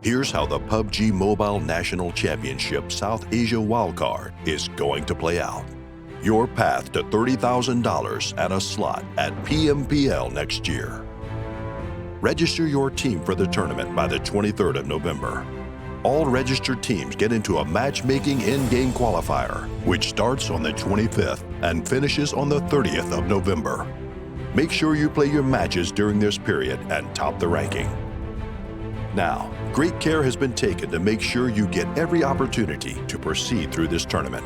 Here's how the PUBG Mobile National Championship South Asia wildcard is going to play out. Your path to $30,000 and a slot at PMPL next year. Register your team for the tournament by the 23rd of November. All registered teams get into a matchmaking in-game qualifier, which starts on the 25th and finishes on the 30th of November. Make sure you play your matches during this period and top the ranking. Now, great care has been taken to make sure you get every opportunity to proceed through this tournament.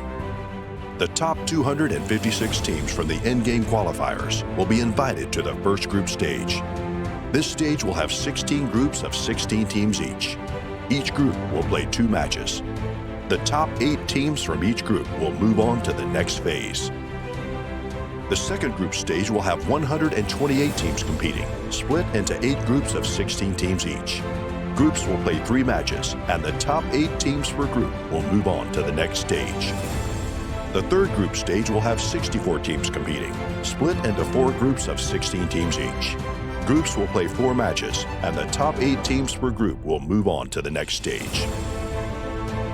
The top 256 teams from the in-game qualifiers will be invited to the first group stage. This stage will have 16 groups of 16 teams each. Each group will play 2 matches. The top 8 teams from each group will move on to the next phase. The second group stage will have 128 teams competing, split into 8 groups of 16 teams each. Groups will play 3 matches, and the top 8 teams per group will move on to the next stage. The third group stage will have 64 teams competing, split into 4 groups of 16 teams each. Groups will play 4 matches, and the top 8 teams per group will move on to the next stage.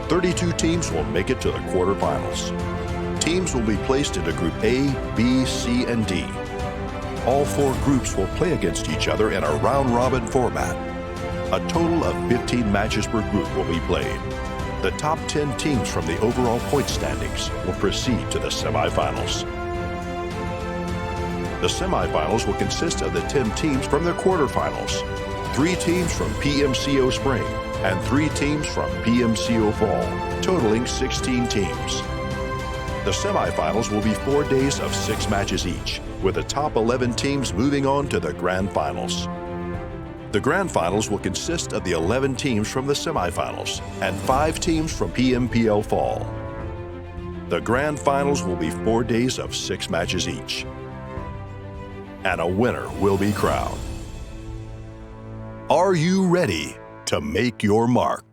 32 teams will make it to the quarterfinals. Teams will be placed into Group A, B, C, and D. All 4 groups will play against each other in a round-robin format. A total of 15 matches per group will be played. The top 10 teams from the overall point standings will proceed to the semifinals. The semifinals will consist of the 10 teams from the quarterfinals, 3 teams from PMCO Spring, and 3 teams from PMCO Fall, totaling 16 teams. The semifinals will be 4 days of 6 matches each, with the top 11 teams moving on to the grand finals. The grand finals will consist of the 11 teams from the semifinals and 5 teams from PMPL Fall. The grand finals will be 4 days of 6 matches each. And a winner will be crowned. Are you ready to make your mark?